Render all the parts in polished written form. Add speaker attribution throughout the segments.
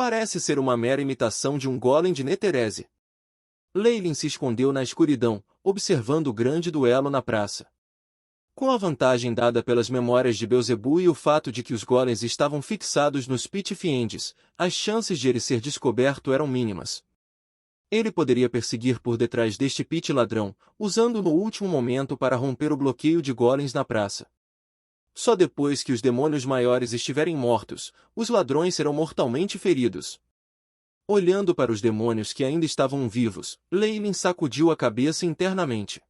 Speaker 1: Parece ser uma mera imitação de um golem de Netherese. Leylin se escondeu na escuridão, observando o grande duelo na praça. Com a vantagem dada pelas memórias de Beelzebub e o fato de que os golems estavam fixados nos Pit-Fiendes, as chances de ele ser descoberto eram mínimas. Ele poderia perseguir por detrás deste Pit ladrão, usando no último momento para romper o bloqueio de golems na praça. Só depois que os demônios maiores estiverem mortos, os ladrões serão mortalmente feridos. Olhando para os demônios que ainda estavam vivos, Leylin sacudiu a cabeça internamente.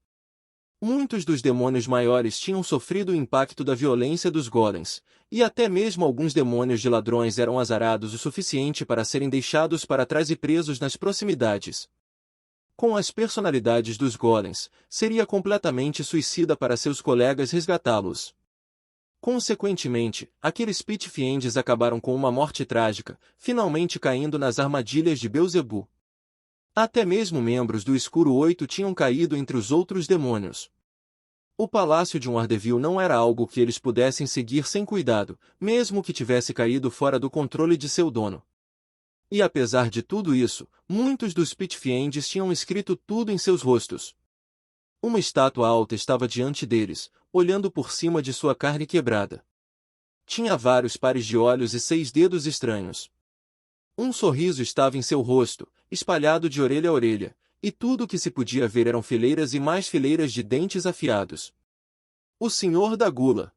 Speaker 1: Muitos dos demônios maiores tinham sofrido o impacto da violência dos golems, e até mesmo alguns demônios de ladrões eram azarados o suficiente para serem deixados para trás e presos nas proximidades. Com as personalidades dos golems, seria completamente suicida para seus colegas resgatá-los. Consequentemente, aqueles Pit-Fiendes acabaram com uma morte trágica, finalmente caindo nas armadilhas de Beelzebub. Até mesmo membros do Escuro Oito tinham caído entre os outros demônios. O palácio de um Ardeville não era algo que eles pudessem seguir sem cuidado, mesmo que tivesse caído fora do controle de seu dono. E apesar de tudo isso, muitos dos Pit-Fiendes tinham escrito tudo em seus rostos. Uma estátua alta estava diante deles, olhando por cima de sua carne quebrada. Tinha vários pares de olhos e 6 dedos estranhos. Um sorriso estava em seu rosto, espalhado de orelha a orelha, e tudo o que se podia ver eram fileiras e mais fileiras de dentes afiados. O Senhor da Gula.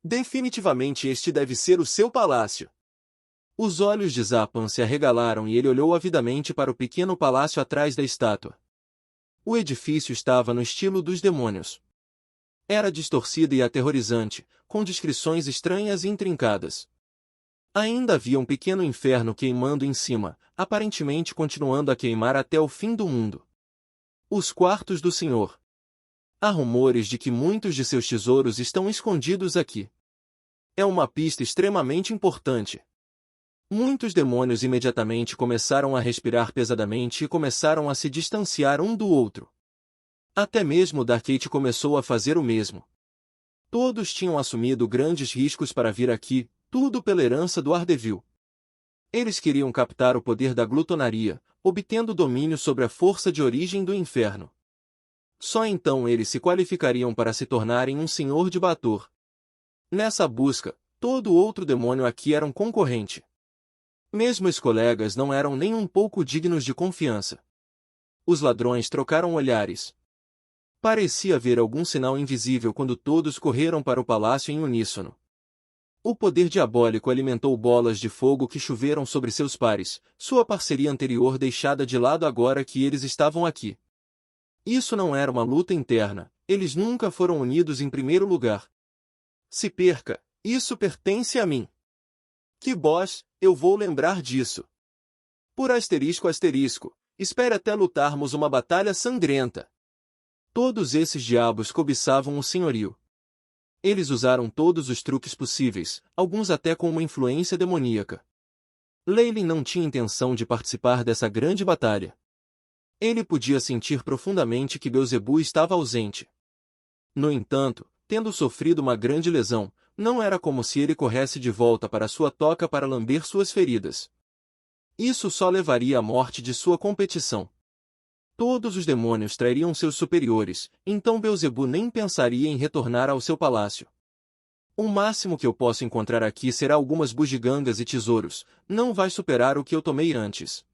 Speaker 1: Definitivamente este deve ser o seu palácio. Os olhos de Zapan se arregalaram e ele olhou avidamente para o pequeno palácio atrás da estátua. O edifício estava no estilo dos demônios. Era distorcido e aterrorizante, com descrições estranhas e intrincadas. Ainda havia um pequeno inferno queimando em cima, aparentemente continuando a queimar até o fim do mundo. Os quartos do Senhor. Há rumores de que muitos de seus tesouros estão escondidos aqui. É uma pista extremamente importante. Muitos demônios imediatamente começaram a respirar pesadamente e começaram a se distanciar um do outro. Até mesmo Darkate começou a fazer o mesmo. Todos tinham assumido grandes riscos para vir aqui, tudo pela herança do Ardeville. Eles queriam captar o poder da glutonaria, obtendo domínio sobre a força de origem do inferno. Só então eles se qualificariam para se tornarem um senhor de Bator. Nessa busca, todo outro demônio aqui era um concorrente. Mesmo os colegas não eram nem um pouco dignos de confiança. Os ladrões trocaram olhares. Parecia haver algum sinal invisível quando todos correram para o palácio em uníssono. O poder diabólico alimentou bolas de fogo que choveram sobre seus pares, sua parceria anterior deixada de lado agora que eles estavam aqui. Isso não era uma luta interna, eles nunca foram unidos em primeiro lugar. Se perca, isso pertence a mim. Que boss, eu vou lembrar disso. Por asterisco, espere até lutarmos uma batalha sangrenta. Todos esses diabos cobiçavam o senhorio. Eles usaram todos os truques possíveis, alguns até com uma influência demoníaca. Leylin não tinha intenção de participar dessa grande batalha. Ele podia sentir profundamente que Beelzebub estava ausente. No entanto, tendo sofrido uma grande lesão, não era como se ele corresse de volta para sua toca para lamber suas feridas. Isso só levaria à morte de sua competição. Todos os demônios trairiam seus superiores, então Beelzebub nem pensaria em retornar ao seu palácio. O máximo que eu posso encontrar aqui será algumas bugigangas e tesouros, não vai superar o que eu tomei antes.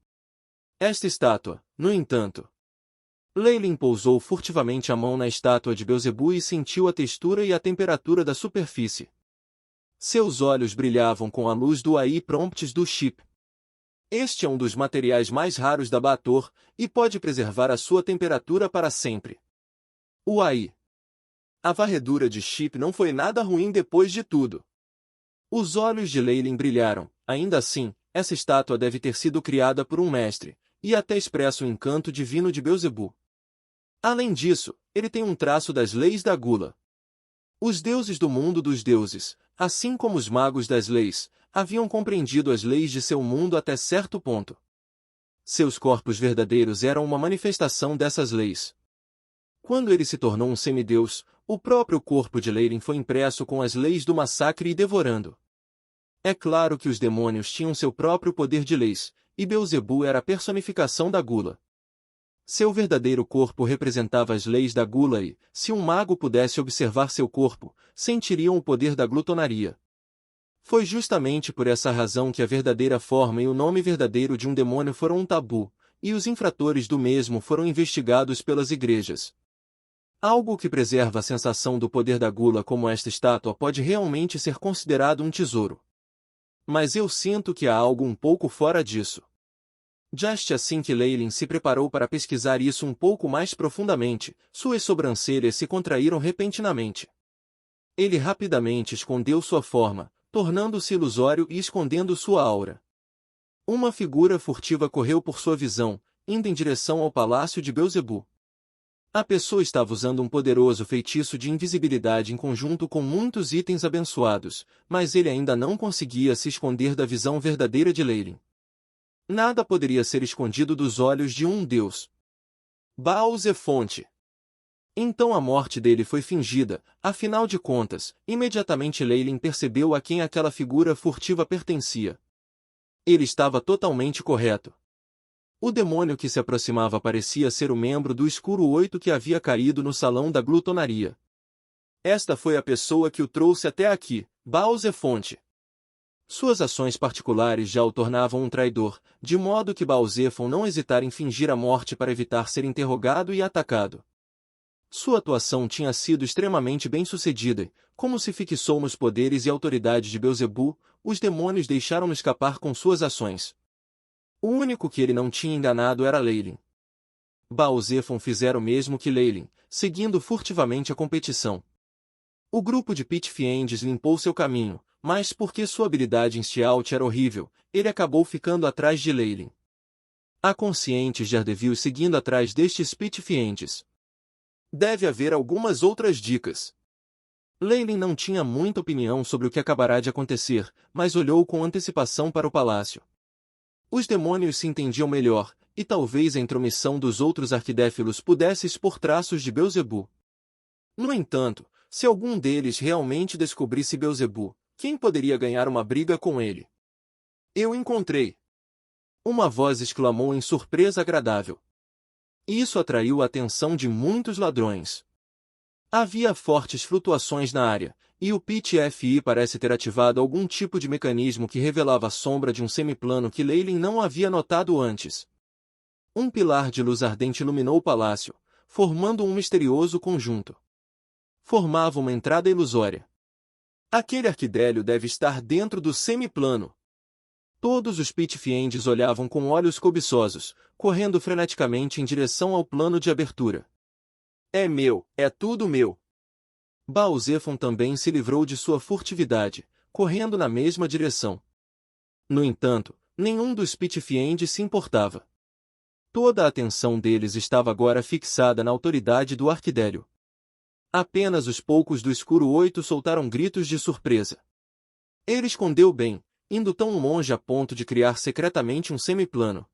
Speaker 1: Esta estátua, no entanto. Leylin pousou furtivamente a mão na estátua de Beelzebub e sentiu a textura e a temperatura da superfície. Seus olhos brilhavam com a luz do AI Prompts do chip. Este é um dos materiais mais raros da Bator, e pode preservar a sua temperatura para sempre. O AI. A varredura de chip não foi nada ruim depois de tudo. Os olhos de Leylin brilharam, ainda assim, essa estátua deve ter sido criada por um mestre, e até expressa o encanto divino de Beelzebub. Além disso, ele tem um traço das leis da gula. Os deuses do mundo dos deuses, assim como os magos das leis, haviam compreendido as leis de seu mundo até certo ponto. Seus corpos verdadeiros eram uma manifestação dessas leis. Quando ele se tornou um semideus, o próprio corpo de Leylin foi impresso com as leis do massacre e devorando. É claro que os demônios tinham seu próprio poder de leis, e Beelzebub era a personificação da gula. Seu verdadeiro corpo representava as leis da gula e, se um mago pudesse observar seu corpo, sentiriam o poder da glutonaria. Foi justamente por essa razão que a verdadeira forma e o nome verdadeiro de um demônio foram um tabu, e os infratores do mesmo foram investigados pelas igrejas. Algo que preserva a sensação do poder da gula como esta estátua pode realmente ser considerado um tesouro. Mas eu sinto que há algo um pouco fora disso. Just assim que Leylin se preparou para pesquisar isso um pouco mais profundamente, suas sobrancelhas se contraíram repentinamente. Ele rapidamente escondeu sua forma, tornando-se ilusório e escondendo sua aura. Uma figura furtiva correu por sua visão, indo em direção ao palácio de Beelzebub. A pessoa estava usando um poderoso feitiço de invisibilidade em conjunto com muitos itens abençoados, mas ele ainda não conseguia se esconder da visão verdadeira de Leylin. Nada poderia ser escondido dos olhos de um deus. Baal Zefonte. Então a morte dele foi fingida, afinal de contas, imediatamente Leylin percebeu a quem aquela figura furtiva pertencia. Ele estava totalmente correto. O demônio que se aproximava parecia ser o membro do Escuro Oito que havia caído no salão da glutonaria. Esta foi a pessoa que o trouxe até aqui, Baal Zefonte. Suas ações particulares já o tornavam um traidor, de modo que Baal Zephon não hesitara em fingir a morte para evitar ser interrogado e atacado. Sua atuação tinha sido extremamente bem-sucedida, como se fixou nos poderes e autoridade de Beelzebub, os demônios deixaram-no escapar com suas ações. O único que ele não tinha enganado era Leylin. Baal Zephon fizera o mesmo que Leylin, seguindo furtivamente a competição. O grupo de Pit Fiendes limpou seu caminho, mas porque sua habilidade em Stealth era horrível, ele acabou ficando atrás de Leylin. Há conscientes de Ardeville seguindo atrás destes Pit Fiendes. Deve haver algumas outras dicas. Leylin não tinha muita opinião sobre o que acabará de acontecer, mas olhou com antecipação para o palácio. Os demônios se entendiam melhor, e talvez a intromissão dos outros arquidéfilos pudesse expor traços de Beelzebub. No entanto, se algum deles realmente descobrisse Beelzebub, quem poderia ganhar uma briga com ele? Eu encontrei! Uma voz exclamou em surpresa agradável. Isso atraiu a atenção de muitos ladrões. Havia fortes flutuações na área, e o Pit-Fi parece ter ativado algum tipo de mecanismo que revelava a sombra de um semiplano que Leylin não havia notado antes. Um pilar de luz ardente iluminou o palácio, formando um misterioso conjunto. Formava uma entrada ilusória. Aquele arquidélio deve estar dentro do semiplano. Todos os Pit Fiendes olhavam com olhos cobiçosos, correndo freneticamente em direção ao plano de abertura. É meu, é tudo meu. Baal Zephon também se livrou de sua furtividade, correndo na mesma direção. No entanto, nenhum dos Pit Fiendes se importava. Toda a atenção deles estava agora fixada na autoridade do arquidélio. Apenas os poucos do Escuro Oito soltaram gritos de surpresa. Ele escondeu bem, indo tão longe a ponto de criar secretamente um semiplano.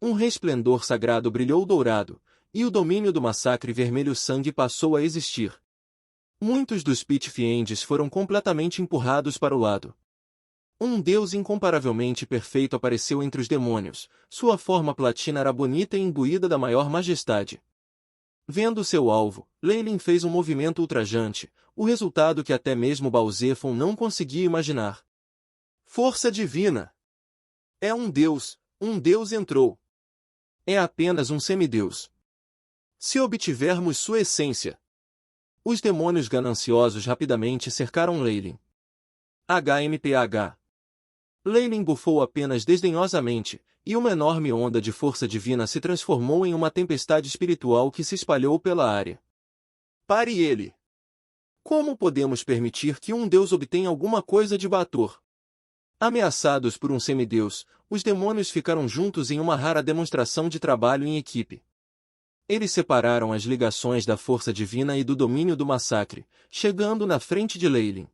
Speaker 1: Um resplendor sagrado brilhou dourado, e o domínio do massacre vermelho-sangue passou a existir. Muitos dos Pit Fiendes foram completamente empurrados para o lado. Um deus incomparavelmente perfeito apareceu entre os demônios, sua forma platina era bonita e imbuída da maior majestade. Vendo seu alvo, Leylin fez um movimento ultrajante, o resultado que até mesmo Baal Zephon não conseguia imaginar. Força divina! É um deus entrou. É apenas um semideus. Se obtivermos sua essência. Os demônios gananciosos rapidamente cercaram Leylin. HMPH. Leylin bufou apenas desdenhosamente, e uma enorme onda de força divina se transformou em uma tempestade espiritual que se espalhou pela área. Pare ele! Como podemos permitir que um deus obtenha alguma coisa de Bator? Ameaçados por um semideus, os demônios ficaram juntos em uma rara demonstração de trabalho em equipe. Eles separaram as ligações da força divina e do domínio do massacre, chegando na frente de Leylin.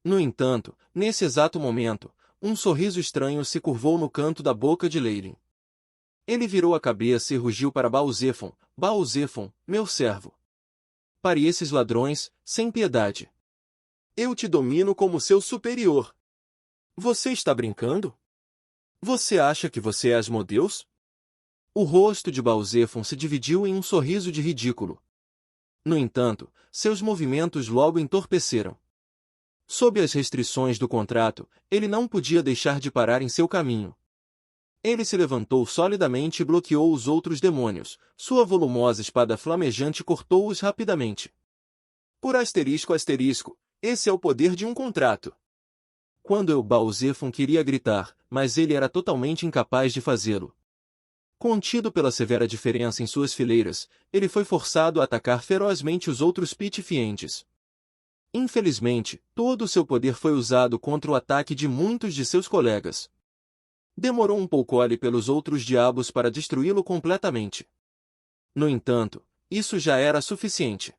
Speaker 1: No entanto, nesse exato momento, um sorriso estranho se curvou no canto da boca de Leylin. Ele virou a cabeça e rugiu para Baal Zephon, meu servo. Pare esses ladrões, sem piedade. Eu te domino como seu superior. Você está brincando? Você acha que você é Asmodeus? O rosto de Bausefon se dividiu em um sorriso de ridículo. No entanto, seus movimentos logo entorpeceram. Sob as restrições do contrato, ele não podia deixar de parar em seu caminho. Ele se levantou solidamente e bloqueou os outros demônios. Sua volumosa espada flamejante cortou-os rapidamente. Por asterisco asterisco, esse é o poder de um contrato. Quando Bausefon queria gritar, mas ele era totalmente incapaz de fazê-lo. Contido pela severa diferença em suas fileiras, ele foi forçado a atacar ferozmente os outros pitifientes. Infelizmente, todo o seu poder foi usado contra o ataque de muitos de seus colegas. Demorou um pouco ali pelos outros diabos para destruí-lo completamente. No entanto, isso já era suficiente.